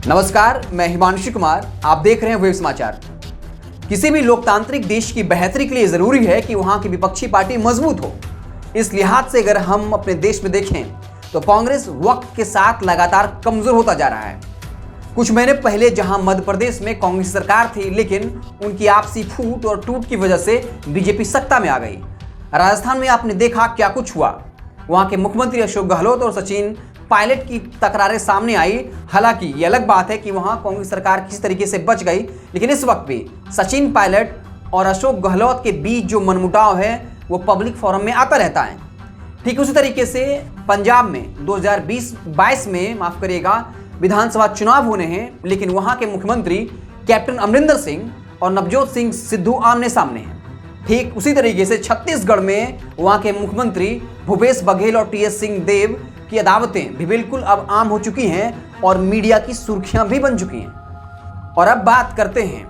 नमस्कार, मैं हिमांशु कुमार। आप देख रहे हैं वेब समाचार। किसी भी लोकतांत्रिक देश की बेहतरी के लिए जरूरी है कि वहां की विपक्षी पार्टी मजबूत हो। इस लिहाज से अगर हम अपने देश में देखें तो कांग्रेस वक्त के साथ लगातार कमजोर होता जा रहा है। कुछ महीने पहले जहां मध्य प्रदेश में कांग्रेस सरकार थी, लेकिन उनकी आपसी फूट और टूट की वजह से बीजेपी सत्ता में आ गई। राजस्थान में आपने देखा क्या कुछ हुआ। वहां के मुख्यमंत्री अशोक गहलोत और सचिन पायलट की तकरारें सामने आई। हालांकि ये अलग बात है कि वहां कांग्रेस सरकार किसी तरीके से बच गई, लेकिन इस वक्त भी सचिन पायलट और अशोक गहलोत के बीच जो मनमुटाव है वो पब्लिक फोरम में आता रहता है। ठीक उसी तरीके से पंजाब में 2022 में विधानसभा चुनाव होने हैं, लेकिन वहां के मुख्यमंत्री कैप्टन अमरिंदर सिंह और नवजोत सिंह सिद्धू आमने सामने हैं। ठीक उसी तरीके से छत्तीसगढ़ में वहां के मुख्यमंत्री भूपेश बघेल और टीएस सिंहदेव की अदावतें भी बिल्कुल अब आम हो चुकी हैं और मीडिया की सुर्खियां भी बन चुकी हैं। और अब बात करते हैं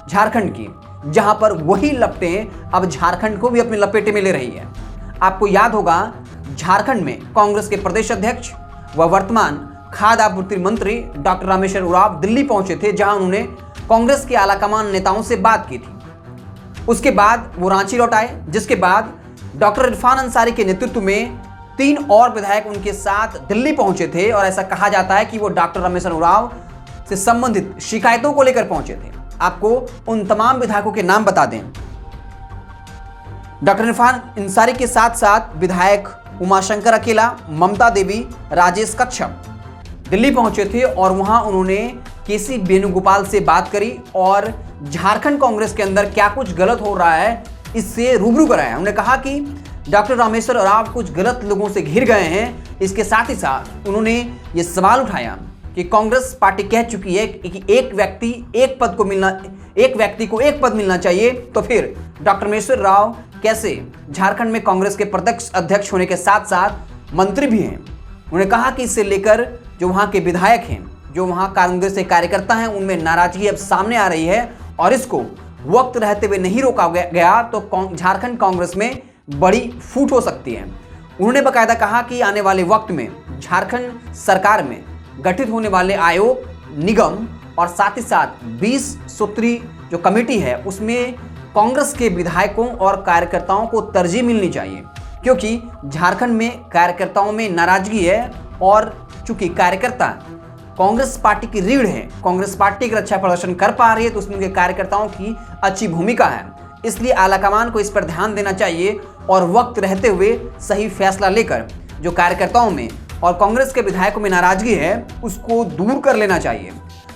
झारखंड की, जहां पर वही लपटें अब झारखंड को भी अपनी लपेटे में ले रही है। आपको याद होगा, झारखंड में कांग्रेस के प्रदेश अध्यक्ष व वर्तमान खाद्य आपूर्ति मंत्री डॉक्टर रामेश्वर उरांव दिल्ली पहुंचे थे, जहां उन्होंने कांग्रेस के आलाकमान नेताओं से बात की थी। उसके बाद वो रांची लौट आए, जिसके बाद डॉक्टर इरफान अंसारी के नेतृत्व में 3 और विधायक उनके साथ दिल्ली पहुंचे थे और ऐसा कहा जाता है कि वो डॉक्टर रामेश्वर उरांव से संबंधित शिकायतों को लेकर पहुंचे थे। आपको उन तमाम विधायकों के नाम बता दें। डॉक्टर इरफान अंसारी के साथ साथ विधायक उमाशंकर अकेला, ममता देवी, राजेश कच्छप दिल्ली पहुंचे थे और वहां उन्होंने केसी वेणुगोपाल से बात करी और झारखंड कांग्रेस के अंदर क्या कुछ गलत हो रहा है इससे रूबरू कराया। उन्होंने कहा कि डॉक्टर रामेश्वर उरांव कुछ गलत लोगों से घिर गए हैं। इसके साथ ही साथ उन्होंने ये सवाल उठाया कि कांग्रेस पार्टी कह चुकी है कि एक व्यक्ति को एक पद मिलना चाहिए, तो फिर डॉक्टर रामेश्वर उरांव कैसे झारखंड में कांग्रेस के प्रदेश अध्यक्ष होने के साथ साथ मंत्री भी हैं। उन्होंने कहा कि इससे लेकर जो वहाँ के विधायक हैं, जो वहाँ कांग्रेस के कार्यकर्ता हैं, उनमें नाराजगी अब सामने आ रही है और इसको वक्त रहते हुए नहीं रोका गया तो झारखंड कांग्रेस में बड़ी फूट हो सकती है। उन्होंने बाकायदा कहा कि आने वाले वक्त में झारखंड सरकार में गठित होने वाले आयोग, निगम और साथ ही साथ 20 सूत्री जो कमेटी है उसमें कांग्रेस के विधायकों और कार्यकर्ताओं को तरजीह मिलनी चाहिए, क्योंकि झारखंड में कार्यकर्ताओं में नाराजगी है और चूंकि कार्यकर्ता कांग्रेस पार्टी की रीढ़ है, कांग्रेस पार्टी का अच्छा प्रदर्शन कर पा रही है तो उसमें उनके कार्यकर्ताओं की अच्छी भूमिका है। इसलिए आलाकमान को इस पर ध्यान देना चाहिए और वक्त रहते हुए सही फैसला लेकर जो कार्यकर्ताओं में और कांग्रेस के विधायकों में नाराजगी है उसको दूर कर लेना चाहिए।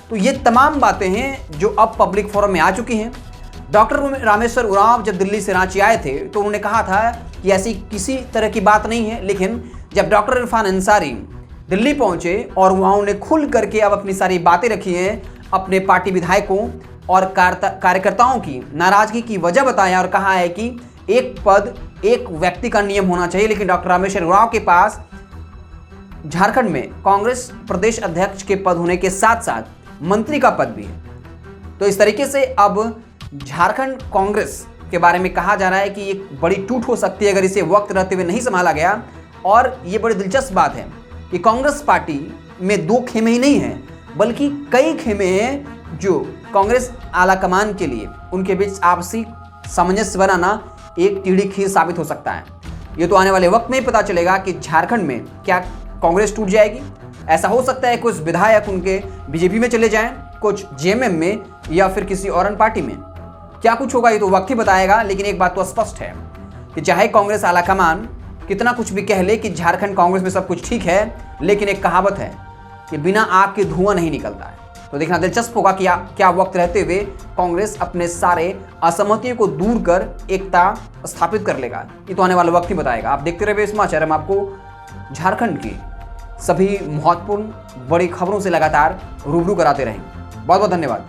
तो ये तमाम बातें हैं जो अब पब्लिक फोरम में आ चुकी हैं। डॉक्टर रामेश्वर उरांव जब दिल्ली से रांची आए थे तो उन्होंने कहा था कि ऐसी किसी तरह की बात नहीं है, लेकिन जब डॉक्टर इरफान अंसारी दिल्ली पहुंचे और वहाँ उन्हें खुल करके अब अपनी सारी बातें रखी हैं, अपने पार्टी विधायकों और कार्यकर्ताओं की नाराजगी की वजह बताया और कहा है कि एक पद एक व्यक्ति का नियम होना चाहिए, लेकिन डॉक्टर रामेश्वर उरांव के पास झारखंड में कांग्रेस प्रदेश अध्यक्ष के पद होने के साथ साथ मंत्री का पद भी है। तो इस तरीके से अब झारखंड कांग्रेस के बारे में कहा जा रहा है कि एक बड़ी टूट हो सकती है अगर इसे वक्त रहते हुए नहीं संभाला गया। और ये बड़ी दिलचस्प बात है कि कांग्रेस पार्टी में 2 खेमे ही नहीं हैं, बल्कि कई खेमे हैं जो कांग्रेस आलाकमान के लिए उनके बीच आपसी सामंजस्य बनाना एक टीढ़ी खीर साबित हो सकता है। ये तो आने वाले वक्त में ही पता चलेगा कि झारखंड में क्या कांग्रेस टूट जाएगी। ऐसा हो सकता है कुछ विधायक उनके बीजेपी में चले जाएं, कुछ जेएमएम में या फिर किसी और पार्टी में। क्या कुछ होगा ये तो वक्त ही बताएगा, लेकिन एक बात तो स्पष्ट है कि चाहे कांग्रेस आलाकमान कितना कुछ भी कह ले कि झारखंड कांग्रेस में सब कुछ ठीक है, लेकिन एक कहावत है कि बिना आग के धुआं नहीं निकलता है। तो देखना दिलचस्प होगा कि क्या वक्त रहते हुए कांग्रेस अपने सारे असहमतियों को दूर कर एकता स्थापित कर लेगा। ये तो आने वाला वक्त ही बताएगा। आप देखते रहिए समाचार, हम आपको झारखंड की सभी महत्वपूर्ण बड़ी खबरों से लगातार रूबरू कराते रहेंगे। बहुत बहुत धन्यवाद।